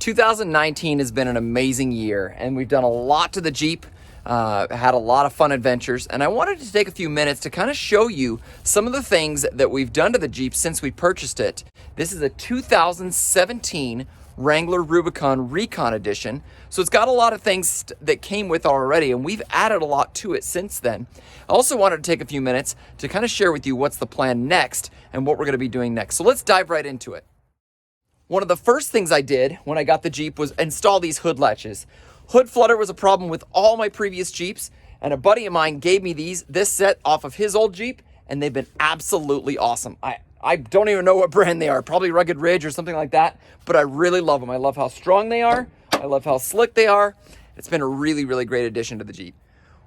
2019 has been an amazing year, and we've done a lot to the Jeep, had a lot of fun adventures, and I wanted to take a few minutes to kind of show you some of the things that we've done to the Jeep since we purchased it. This is a 2017 Wrangler Rubicon Recon Edition, so it's got a lot of things that came with already, and we've added a lot to it since then. I also wanted to take a few minutes to kind of share with you what's the plan next and what we're going to be doing next. So let's dive right into it. One of the first things I did when I got the Jeep was install these hood latches. Hood flutter was a problem with all my previous Jeeps, and a buddy of mine gave me this set off of his old Jeep, and they've been absolutely awesome. I don't even know what brand they are, probably Rugged Ridge or something like that, but I really love them. I love how strong they are. I love how slick they are. It's been a really, really great addition to the Jeep.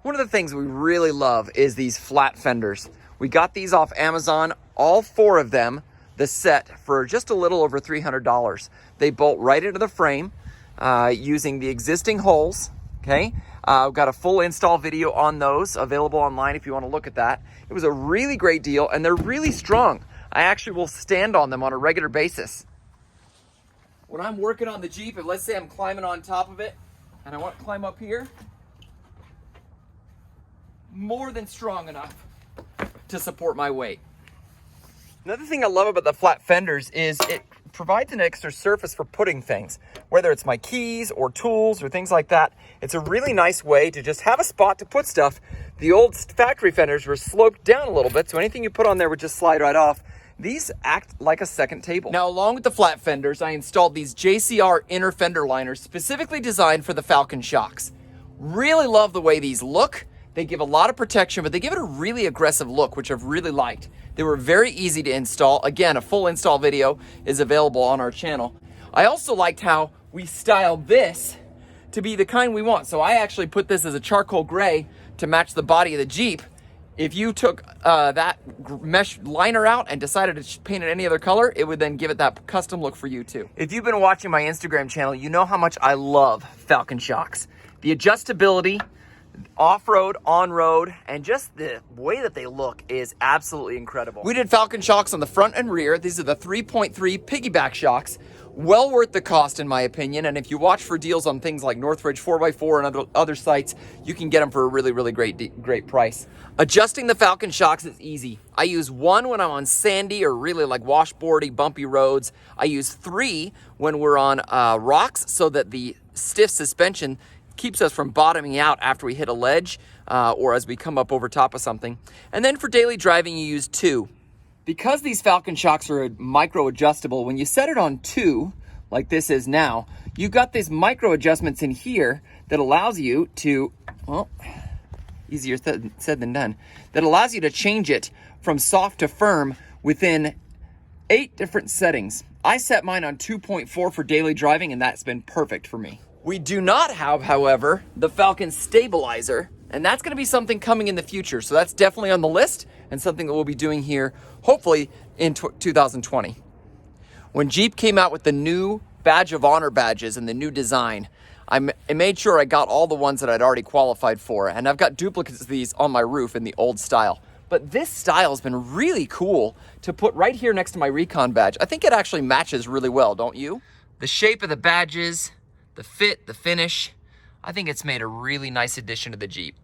One of the things we really love is these flat fenders. We got these off Amazon, all 4 of them, the set, for just a little over $300. They bolt right into the frame using the existing holes, okay? I've got a full install video on those available online if you want to look at that. It was a really great deal, and they're really strong. I actually will stand on them on a regular basis. When I'm working on the Jeep, if let's say I'm climbing on top of it, and I want to climb up here, more than strong enough to support my weight. Another thing I love about the flat fenders is it provides an extra surface for putting things, whether it's my keys or tools or things like that. It's a really nice way to just have a spot to put stuff. The old factory fenders were sloped down a little bit, so anything you put on there would just slide right off. These act like a second table. Now, along with the flat fenders, I installed these JCR inner fender liners specifically designed for the Falcon shocks. Really love the way these look. They give a lot of protection, but they give it a really aggressive look, which I've really liked. They were very easy to install. Again, a full install video is available on our channel. I also liked how we styled this to be the kind we want. So I actually put this as a charcoal gray to match the body of the Jeep. If you took that mesh liner out and decided to paint it any other color, it would then give it that custom look for you too. If you've been watching my Instagram channel, you know how much I love Falcon shocks. The adjustability, off-road, on-road, and just the way that they look is absolutely incredible. We did Falcon shocks on the front and rear. These are the 3.3 piggyback shocks. Well worth the cost in my opinion, and if you watch for deals on things like Northridge 4x4 and other sites, you can get them for a really, really great price. Adjusting the Falcon shocks is easy. I use 1 when I'm on sandy or really like washboardy, bumpy roads. I use 3 when we're on rocks so that the stiff suspension keeps us from bottoming out after we hit a ledge or as we come up over top of something. And then for daily driving, you use 2. Because these Falcon shocks are micro adjustable, when you set it on 2, like this is now, you've got these micro adjustments in here that allows you to, well, easier said than done, that allows you to change it from soft to firm within 8 different settings. I set mine on 2.4 for daily driving, and that's been perfect for me. We do not have, however, the Falcon stabilizer, and that's going to be something coming in the future. So that's definitely on the list and something that we'll be doing here, hopefully in 2020. When Jeep came out with the new Badge of Honor badges and the new design, I made sure I got all the ones that I'd already qualified for, and I've got duplicates of these on my roof in the old style. But this style has been really cool to put right here next to my Recon badge. I think it actually matches really well, don't you? The shape of the badges, the fit, the finish, I think it's made a really nice addition to the Jeep.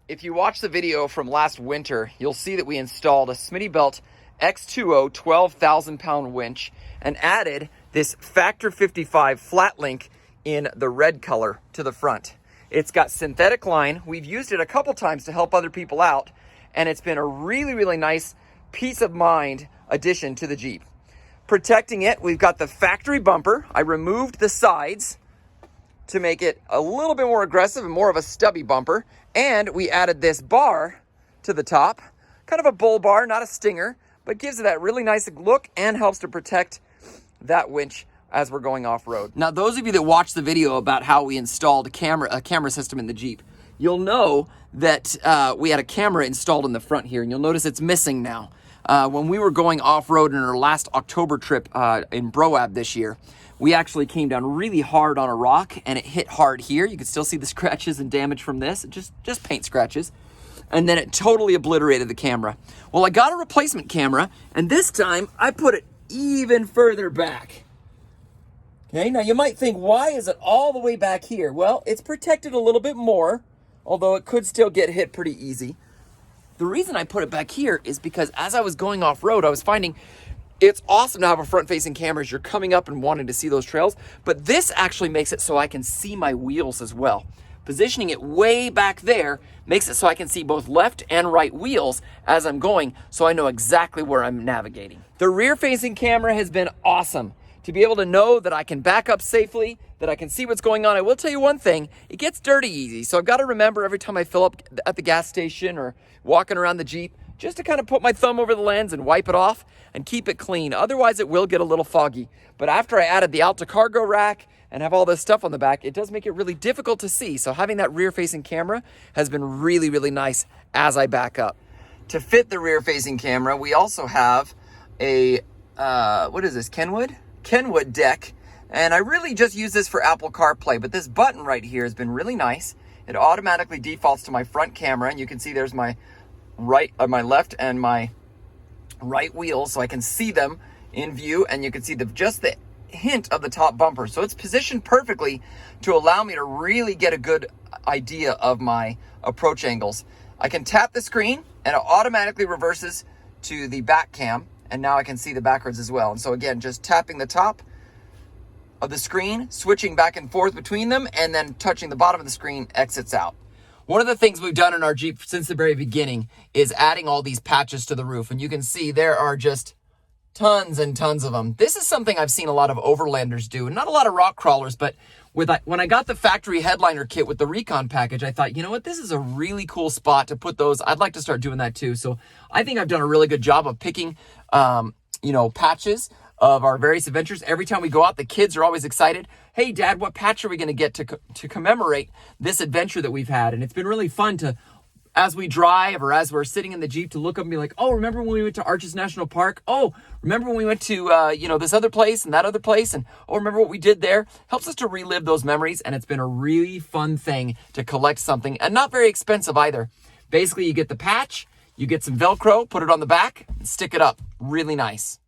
If you watch the video from last winter, you'll see that we installed a Smittybilt X2O 12,000 pound winch and added this Factor 55 flat link in the red color to the front. It's got synthetic line. We've used it a couple times to help other people out, and it's been a really, really nice peace of mind addition to the Jeep. Protecting it, we've got the factory bumper. I removed the sides to make it a little bit more aggressive and more of a stubby bumper. And we added this bar to the top, kind of a bull bar, not a stinger, but gives it that really nice look and helps to protect that winch as we're going off-road. Now, those of you that watched the video about how we installed a camera system in the Jeep, you'll know that we had a camera installed in the front here, and you'll notice it's missing now. When we were going off-road in our last October trip in Broab this year, we actually came down really hard on a rock, and it hit hard here. You can still see the scratches and damage from this, just paint scratches. And then it totally obliterated the camera. Well, I got a replacement camera, and this time I put it even further back. Okay, now you might think, why is it all the way back here? Well, it's protected a little bit more, although it could still get hit pretty easy. The reason I put it back here is because as I was going off-road, I was finding it's awesome to have a front-facing camera as you're coming up and wanting to see those trails, but this actually makes it so I can see my wheels as well. Positioning it way back there makes it so I can see both left and right wheels as I'm going, so I know exactly where I'm navigating. The rear-facing camera has been awesome. To be able to know that I can back up safely, that I can see what's going on. I will tell you one thing, it gets dirty easy. So I've got to remember every time I fill up at the gas station or walking around the Jeep, just to kind of put my thumb over the lens and wipe it off and keep it clean. Otherwise it will get a little foggy. But after I added the Alta cargo rack and have all this stuff on the back, it does make it really difficult to see. So having that rear facing camera has been really, really nice as I back up. To fit the rear facing camera, we also have a, what is this, Kenwood deck, and I really just use this for Apple CarPlay, but this button right here has been really nice. It automatically defaults to my front camera, and you can see there's my my left and my right wheels, so I can see them in view, and you can see just the hint of the top bumper. So it's positioned perfectly to allow me to really get a good idea of my approach angles. I can tap the screen, and it automatically reverses to the back cam, and now I can see the backwards as well. And so again, just tapping the top of the screen, switching back and forth between them, and then touching the bottom of the screen exits out. One of the things we've done in our Jeep since the very beginning is adding all these patches to the roof. And you can see there are just tons and tons of them. This is something I've seen a lot of overlanders do, and not a lot of rock crawlers, but when I got the factory headliner kit with the Recon package, I thought, you know what, this is a really cool spot to put those. I'd like to start doing that too. So I think I've done a really good job of picking, patches of our various adventures. Every time we go out, the kids are always excited. Hey, Dad, what patch are we going to get to commemorate this adventure that we've had? And it's been really fun to, as we drive or as we're sitting in the Jeep, to look up and be like, oh, remember when we went to Arches National Park? Oh, remember when we went to, this other place and that other place? And, oh, remember what we did there? Helps us to relive those memories. And it's been a really fun thing to collect something, and not very expensive either. Basically, you get the patch, you get some Velcro, put it on the back, and stick it up. Really nice.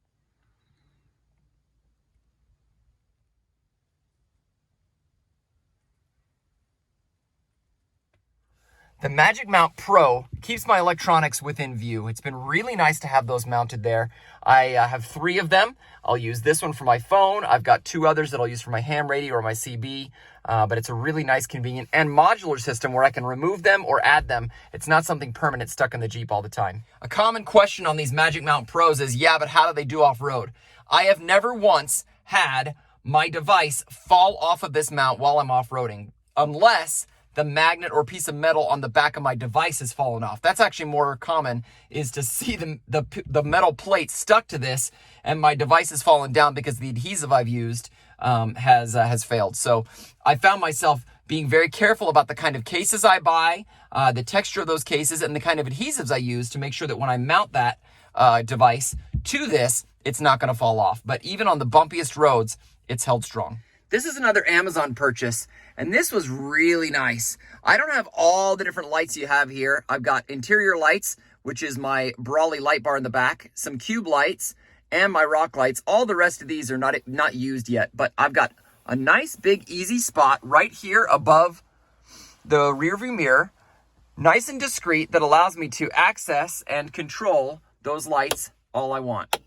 The Magic Mount Pro keeps my electronics within view. It's been really nice to have those mounted there. I have 3 of them. I'll use this one for my phone. I've got 2 others that I'll use for my ham radio or my CB. But it's a really nice, convenient, and modular system where I can remove them or add them. It's not something permanent stuck in the Jeep all the time. A common question on these Magic Mount Pros is, yeah, but how do they do off-road? I have never once had my device fall off of this mount while I'm off-roading, unless the magnet or piece of metal on the back of my device has fallen off. That's actually more common, is to see the metal plate stuck to this and my device has fallen down because the adhesive I've used has failed. So I found myself being very careful about the kind of cases I buy, the texture of those cases, and the kind of adhesives I use to make sure that when I mount that device to this, it's not going to fall off. But even on the bumpiest roads, it's held strong. This is another Amazon purchase, and this was really nice. I don't have all the different lights you have here. I've got interior lights, which is my Brawley light bar in the back, some cube lights, and my rock lights. All the rest of these are not used yet, but I've got a nice big easy spot right here above the rear view mirror, nice and discreet, that allows me to access and control those lights all I want.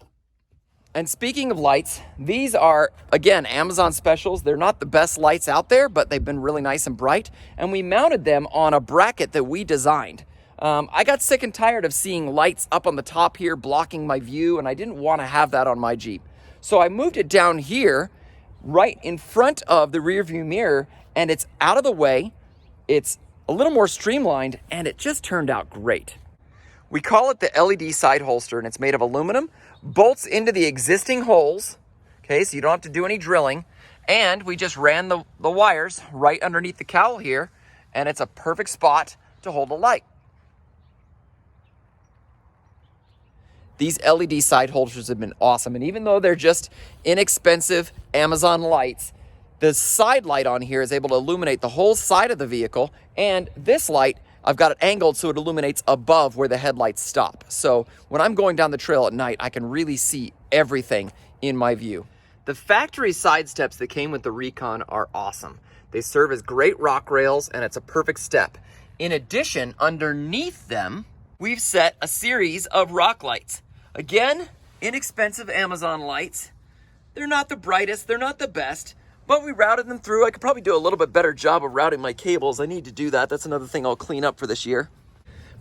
And speaking of lights, these are, again, Amazon specials. They're not the best lights out there, but they've been really nice and bright. And we mounted them on a bracket that we designed. I got sick and tired of seeing lights up on the top here blocking my view, and I didn't want to have that on my Jeep. So I moved it down here, right in front of the rear view mirror, and it's out of the way. It's a little more streamlined, and it just turned out great. We call it the LED side holster, and it's made of aluminum, bolts into the existing holes, okay, so you don't have to do any drilling, and we just ran the wires right underneath the cowl here, and it's a perfect spot to hold a light. These LED side holders have been awesome, and even though they're just inexpensive Amazon lights, the side light on here is able to illuminate the whole side of the vehicle, and this light, I've got it angled so it illuminates above where the headlights stop. So when I'm going down the trail at night, I can really see everything in my view. The factory side steps that came with the Recon are awesome. They serve as great rock rails, and it's a perfect step. In addition, underneath them, we've set a series of rock lights. Again, inexpensive Amazon lights. They're not the brightest, they're not the best, but we routed them through. I could probably do a little bit better job of routing my cables. I need to do that. That's another thing I'll clean up for this year.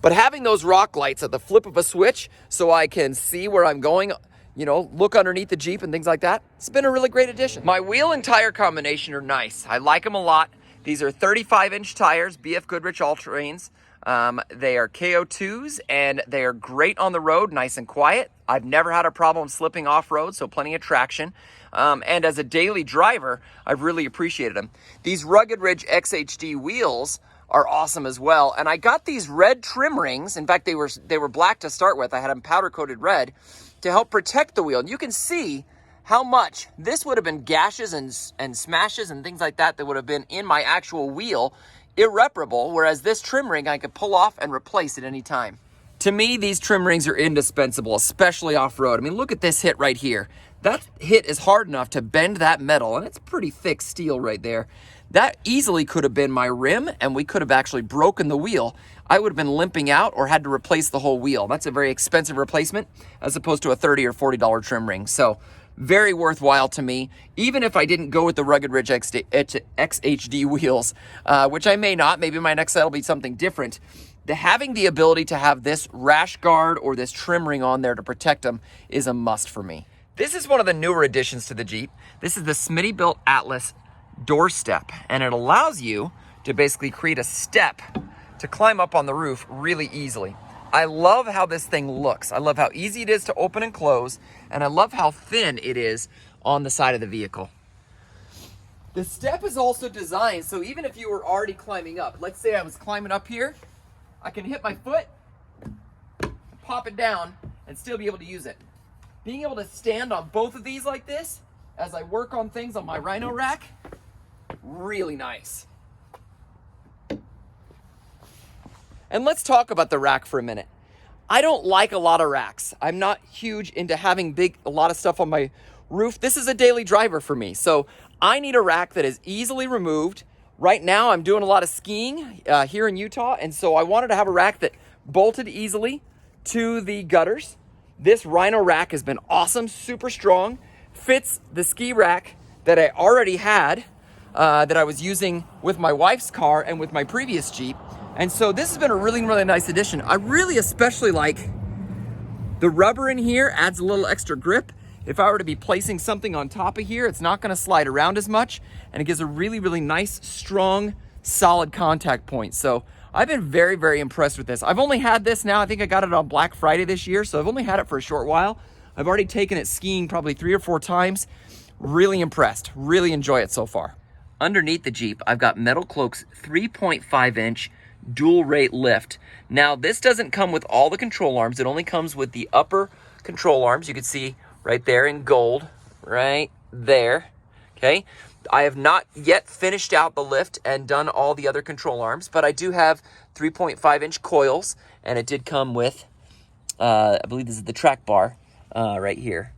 But having those rock lights at the flip of a switch so I can see where I'm going, you know, look underneath the Jeep and things like that, it's been a really great addition. My wheel and tire combination are nice. I like them a lot. These are 35-inch tires, BF Goodrich All-Terrains. They are KO2s, and they are great on the road, nice and quiet. I've never had a problem slipping off-road, so plenty of traction. And as a daily driver, I've really appreciated them. These Rugged Ridge XHD wheels are awesome as well. And I got these red trim rings. In fact, they were black to start with. I had them powder-coated red to help protect the wheel. And you can see how much this would have been gashes and smashes and things like that would have been in my actual wheel, irreparable, whereas this trim ring I could pull off and replace at any time. To me, these trim rings are indispensable, especially off-road. I mean, look at this hit right here. That hit is hard enough to bend that metal, and it's pretty thick steel right there. That easily could have been my rim, and we could have actually broken the wheel. I would have been limping out or had to replace the whole wheel. That's a very expensive replacement as opposed to a $30 or $40 trim ring. So very worthwhile to me, even if I didn't go with the Rugged Ridge XHD wheels, which I may not. Maybe my next set will be something different. Having the ability to have this rash guard or this trim ring on there to protect them is a must for me. This is one of the newer additions to the Jeep. This is the Smittybilt Atlas doorstep, and it allows you to basically create a step to climb up on the roof really easily. I love how this thing looks. I love how easy it is to open and close, and I love how thin it is on the side of the vehicle. The step is also designed so even if you were already climbing up, let's say I was climbing up here, I can hit my foot, pop it down, and still be able to use it. Being able to stand on both of these like this as I work on things on my Rhino rack, really nice. And let's talk about the rack for a minute. I don't like a lot of racks. I'm not huge into having a lot of stuff on my roof. This is a daily driver for me. So I need a rack that is easily removed. Right now I'm doing a lot of skiing here in Utah. And so I wanted to have a rack that bolted easily to the gutters. This Rhino rack has been awesome, super strong, fits the ski rack that I already had, that I was using with my wife's car and with my previous Jeep. And so this has been a really, really nice addition. I really especially like the rubber in here, adds a little extra grip. If I were to be placing something on top of here, it's not gonna slide around as much, and it gives a really, really nice, strong, solid contact point. So I've been very, very impressed with this. I've only had this now, I think I got it on Black Friday this year, so I've only had it for a short while. I've already taken it skiing probably 3 or 4 times. Really impressed, really enjoy it so far. Underneath the Jeep, I've got Metal Cloak's 3.5-inch dual rate lift. Now, this doesn't come with all the control arms. It only comes with the upper control arms. You can see right there in gold, right there, okay? I have not yet finished out the lift and done all the other control arms, but I do have 3.5-inch coils, and it did come with, I believe this is the track bar right here.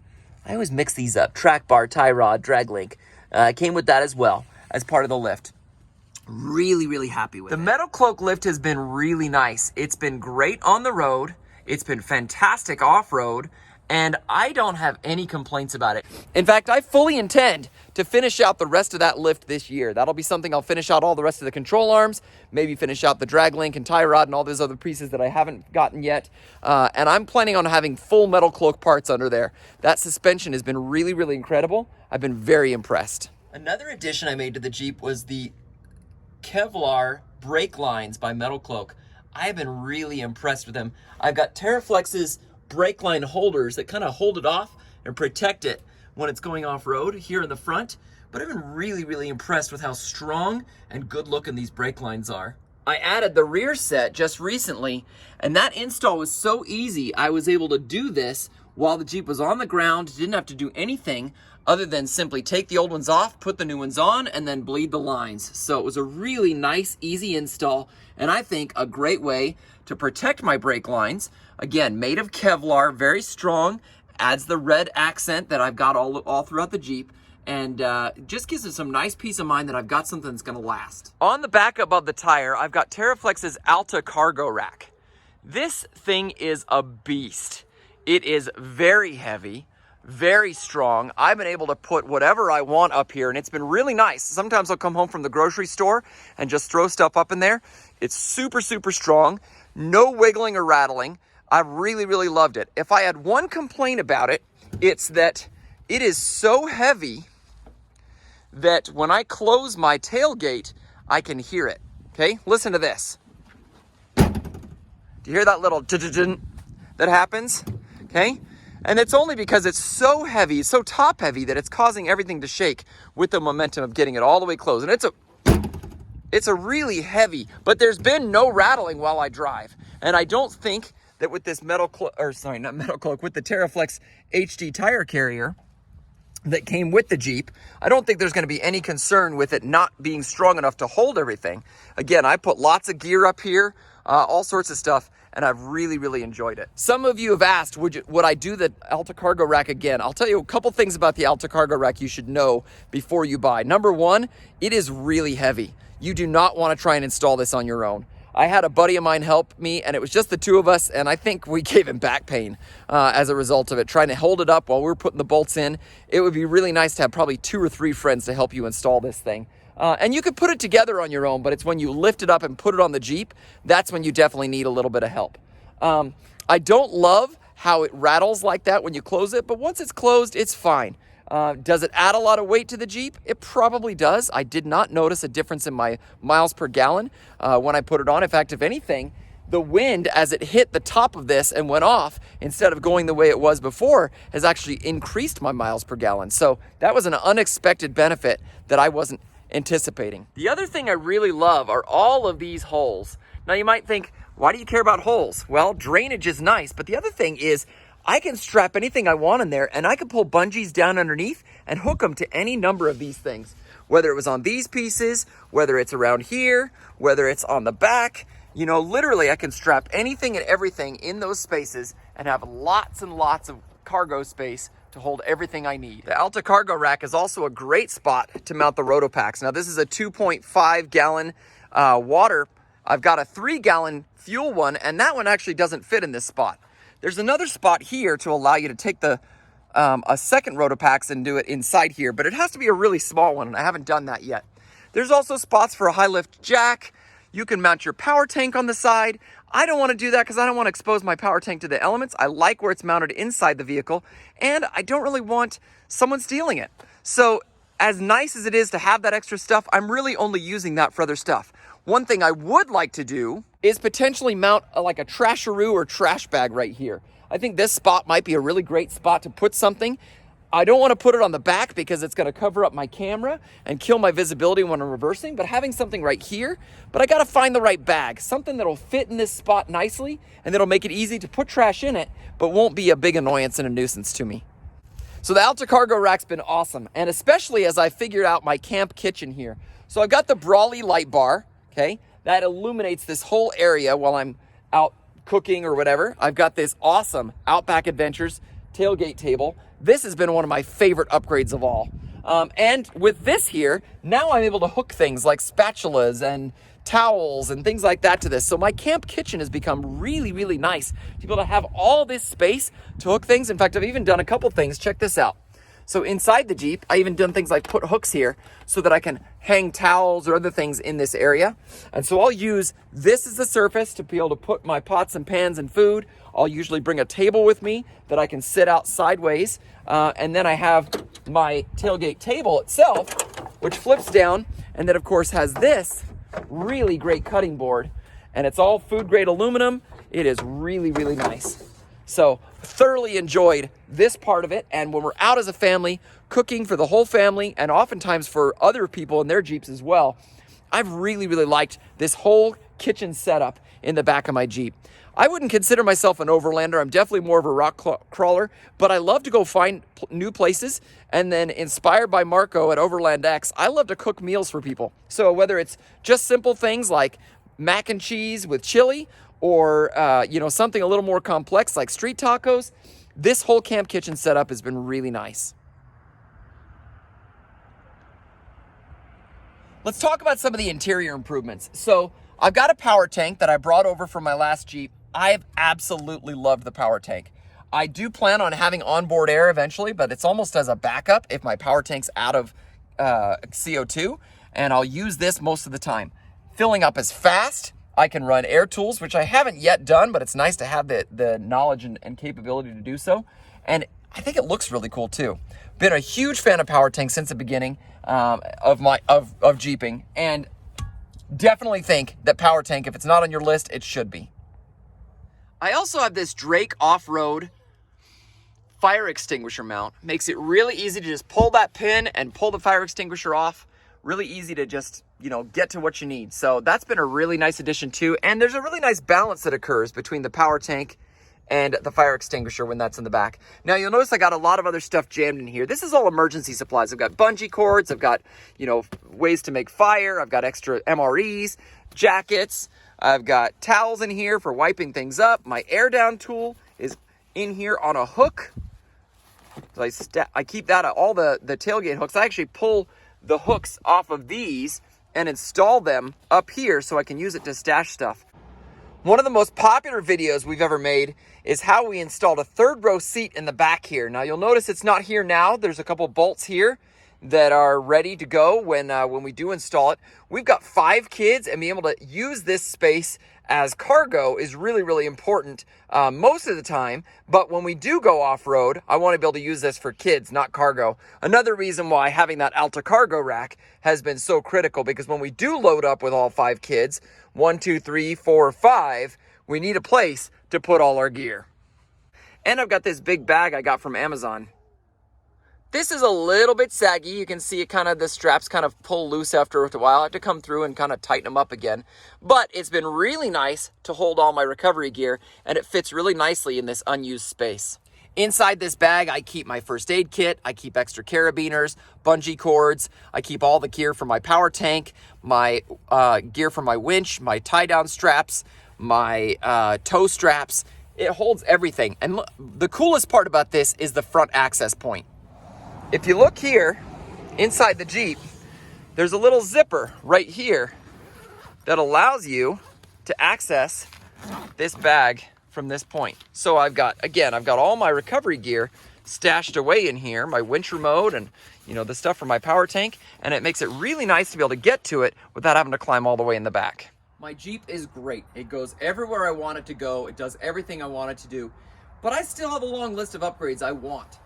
I always mix these up. Track bar, tie rod, drag link. Came with that as well as part of the lift. Really, really happy with it. The Metal Cloak lift has been really nice. It's been great on the road. It's been fantastic off-road, and I don't have any complaints about it. In fact, I fully intend to finish out the rest of that lift this year. That'll be something I'll finish out all the rest of the control arms, maybe finish out the drag link and tie rod and all those other pieces that I haven't gotten yet. And I'm planning on having full Metal Cloak parts under there. That suspension has been really, really incredible. I've been very impressed. Another addition I made to the Jeep was the Kevlar brake lines by Metal Cloak. I have been really impressed with them. I've got TerraFlex's brake line holders that kind of hold it off and protect it when it's going off-road here in the front, but I've been really, really impressed with how strong and good looking these brake lines are. I added the rear set just recently, and that install was so easy. I was able to do this while the Jeep was on the ground, didn't have to do anything other than simply take the old ones off, put the new ones on, and then bleed the lines. So it was a really nice, easy install, and I think a great way to protect my brake lines. Again, made of Kevlar, very strong, adds the red accent that I've got all throughout the Jeep, and just gives it some nice peace of mind that I've got something that's gonna last. On the back above the tire, I've got TerraFlex's Alta Cargo Rack. This thing is a beast. It is very heavy, very strong. I've been able to put whatever I want up here, and it's been really nice. Sometimes I'll come home from the grocery store and just throw stuff up in there. It's super, super strong, no wiggling or rattling. I really, really loved it. If I had one complaint about it, it's that it is so heavy that when I close my tailgate, I can hear it. Okay, listen to this. Do you hear that little that happens? Okay, and it's only because it's so heavy, so top heavy, that it's causing everything to shake with the momentum of getting it all the way closed. And it's a really heavy, but there's been no rattling while I drive. And I don't think that with this with the TerraFlex HD tire carrier that came with the Jeep, I don't think there's going to be any concern with it not being strong enough to hold everything. Again, I put lots of gear up here, all sorts of stuff, and I've really, really enjoyed it. Some of you have asked, would I do the Alta Cargo Rack again? I'll tell you a couple things about the Alta Cargo Rack you should know before you buy. Number one, it is really heavy. You do not want to try and install this on your own. I had a buddy of mine help me, and it was just the two of us, and I think we gave him back pain as a result of it, trying to hold it up while we were putting the bolts in. It would be really nice to have probably 2 or 3 friends to help you install this thing. And you could put it together on your own, but it's when you lift it up and put it on the Jeep, that's when you definitely need a little bit of help. I don't love how it rattles like that when you close it, but once it's closed, it's fine. Does it add a lot of weight to the Jeep? It probably does. I did not notice a difference in my miles per gallon when I put it on. In fact, if anything, the wind as it hit the top of this and went off, instead of going the way it was before, has actually increased my miles per gallon. So that was an unexpected benefit that I wasn't anticipating. The other thing I really love are all of these holes. Now you might think, why do you care about holes? Well, drainage is nice, but the other thing is I can strap anything I want in there, and I can pull bungees down underneath and hook them to any number of these things. Whether it was on these pieces, whether it's around here, whether it's on the back, you know, literally I can strap anything and everything in those spaces and have lots and lots of cargo space to hold everything I need. The Alta Cargo Rack is also a great spot to mount the Rotopacks. Now this is a 2.5 gallon water. I've got a 3 gallon fuel one, and that one actually doesn't fit in this spot. There's another spot here to allow you to take the a second Rotopacks and do it inside here, but it has to be a really small one, and I haven't done that yet. There's also spots for a high lift jack. You can mount your power tank on the side. I don't want to do that because I don't want to expose my power tank to the elements. I like where it's mounted inside the vehicle, and I don't really want someone stealing it. So as nice as it is to have that extra stuff, I'm really only using that for other stuff. One thing I would like to do is potentially mount like a trasharoo or trash bag right here. I think this spot might be a really great spot to put something. I don't want to put it on the back because it's going to cover up my camera and kill my visibility when I'm reversing, but having something right here, but I got to find the right bag, something that'll fit in this spot nicely and that'll make it easy to put trash in it, but won't be a big annoyance and a nuisance to me. So the Alta Cargo Rack's been awesome, and especially as I figured out my camp kitchen here. So I've got the Brawley light bar, okay, that illuminates this whole area while I'm out cooking or whatever. I've got this awesome Outback Adventures tailgate table. This has been one of my favorite upgrades of all. And with this here, now I'm able to hook things like spatulas and towels and things like that to this. So my camp kitchen has become really, really nice to be able to have all this space to hook things. In fact, I've even done a couple things. Check this out. So inside the Jeep, I even done things like put hooks here so that I can hang towels or other things in this area. And so I'll use this as the surface to be able to put my pots and pans and food. I'll usually bring a table with me that I can sit out sideways. And then I have my tailgate table itself, which flips down and then of course has this really great cutting board. And it's all food grade aluminum. It is really, really nice. So thoroughly enjoyed this part of it. And when we're out as a family, cooking for the whole family and oftentimes for other people in their Jeeps as well, I've really, really liked this whole kitchen setup in the back of my Jeep. I wouldn't consider myself an overlander. I'm definitely more of a rock crawler, but I love to go find new places. And then inspired by Marco at Overland X, I love to cook meals for people. So whether it's just simple things like mac and cheese with chili, or something a little more complex like street tacos, this whole camp kitchen setup has been really nice. Let's talk about some of the interior improvements. So I've got a power tank that I brought over from my last Jeep. I have absolutely loved the power tank. I do plan on having onboard air eventually, but it's almost as a backup if my power tank's out of CO2, and I'll use this most of the time. Filling up is fast. I can run air tools, which I haven't yet done, but it's nice to have the knowledge and capability to do so. And I think it looks really cool too. Been a huge fan of power tanks since the beginning of Jeeping, and definitely think that power tank, if it's not on your list, it should be. I also have this Drake off-road fire extinguisher mount. Makes it really easy to just pull that pin and pull the fire extinguisher off. Really easy to just, get to what you need. So that's been a really nice addition too. And there's a really nice balance that occurs between the power tank and the fire extinguisher when that's in the back. Now you'll notice I got a lot of other stuff jammed in here. This is all emergency supplies. I've got bungee cords. I've got, ways to make fire. I've got extra MREs, jackets. I've got towels in here for wiping things up. My air down tool is in here on a hook. So I keep that at all the tailgate hooks. I actually pull the hooks off of these and install them up here so I can use it to stash stuff. One of the most popular videos we've ever made is how we installed a third row seat in the back here. Now you'll notice it's not here now. There's a couple bolts here that are ready to go when we do install it. We've got 5 kids, and being able to use this space as cargo is really, really important most of the time. But when we do go off-road, I want to be able to use this for kids, not cargo. Another reason why having that Alta cargo rack has been so critical, because when we do load up with all 5 kids, 1, 2, 3, 4, 5, we need a place to put all our gear. And I've got this big bag I got from Amazon. This is a little bit saggy. You can see it the straps kind of pull loose after a while. I have to come through and kind of tighten them up again. But it's been really nice to hold all my recovery gear, and it fits really nicely in this unused space. Inside this bag, I keep my first aid kit. I keep extra carabiners, bungee cords. I keep all the gear for my power tank, my gear for my winch, my tie-down straps, my tow straps. It holds everything. And look, the coolest part about this is the front access point. If you look here, inside the Jeep, there's a little zipper right here that allows you to access this bag from this point. So I've got all my recovery gear stashed away in here, my winch remote and, the stuff for my power tank, and it makes it really nice to be able to get to it without having to climb all the way in the back. My Jeep is great. It goes everywhere I want it to go. It does everything I want it to do. But I still have a long list of upgrades I want.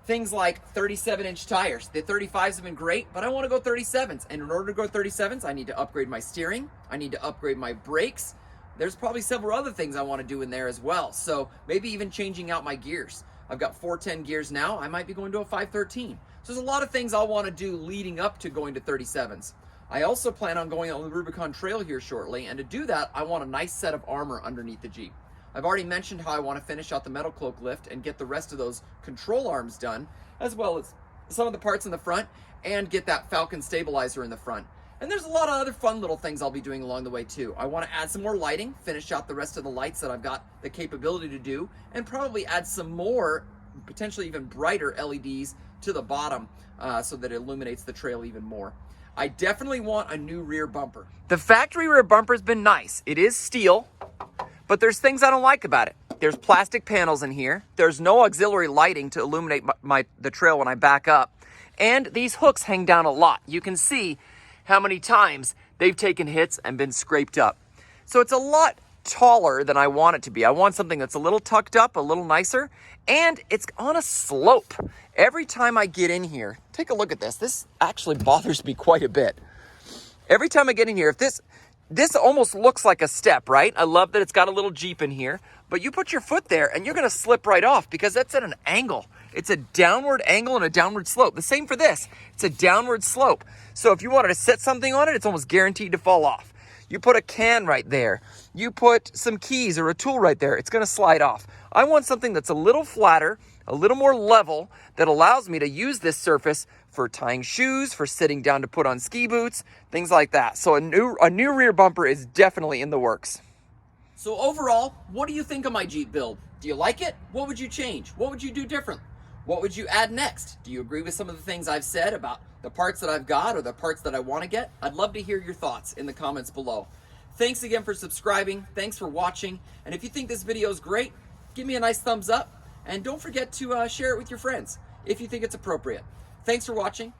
Things like 37-inch tires. The 35s have been great, but I want to go 37s. And in order to go 37s, I need to upgrade my steering. I need to upgrade my brakes. There's probably several other things I want to do in there as well. So maybe even changing out my gears. I've got 410 gears now. I might be going to a 513. So there's a lot of things I'll want to do leading up to going to 37s. I also plan on going on the Rubicon Trail here shortly. And to do that, I want a nice set of armor underneath the Jeep. I've already mentioned how I want to finish out the metal cloak lift and get the rest of those control arms done, as well as some of the parts in the front, and get that Falcon stabilizer in the front. And there's a lot of other fun little things I'll be doing along the way too. I want to add some more lighting, finish out the rest of the lights that I've got the capability to do, and probably add some more, potentially even brighter LEDs to the bottom so that it illuminates the trail even more. I definitely want a new rear bumper. The factory rear bumper's been nice. It is steel, but there's things I don't like about it. There's plastic panels in here. There's no auxiliary lighting to illuminate the trail when I back up. And these hooks hang down a lot. You can see how many times they've taken hits and been scraped up. So it's a lot taller than I want it to be. I want something that's a little tucked up, a little nicer, and it's on a slope. Every time I get in here, take a look at this. This actually bothers me quite a bit. Every time I get in here, if this almost looks like a step, right? I love that it's got a little Jeep in here, but you put your foot there and you're gonna slip right off because that's at an angle. It's a downward angle and a downward slope. The same for this. It's a downward slope. So if you wanted to set something on it, it's almost guaranteed to fall off. You put a can right there. You put some keys or a tool right there. It's gonna slide off. I want something that's a little flatter, a little more level, that allows me to use this surface for tying shoes, for sitting down to put on ski boots, things like that. So a new rear bumper is definitely in the works. So overall, what do you think of my Jeep build? Do you like it? What would you change? What would you do different? What would you add next? Do you agree with some of the things I've said about the parts that I've got or the parts that I want to get? I'd love to hear your thoughts in the comments below. Thanks again for subscribing. Thanks for watching. And if you think this video is great, give me a nice thumbs up. And don't forget to share it with your friends if you think it's appropriate. Thanks for watching.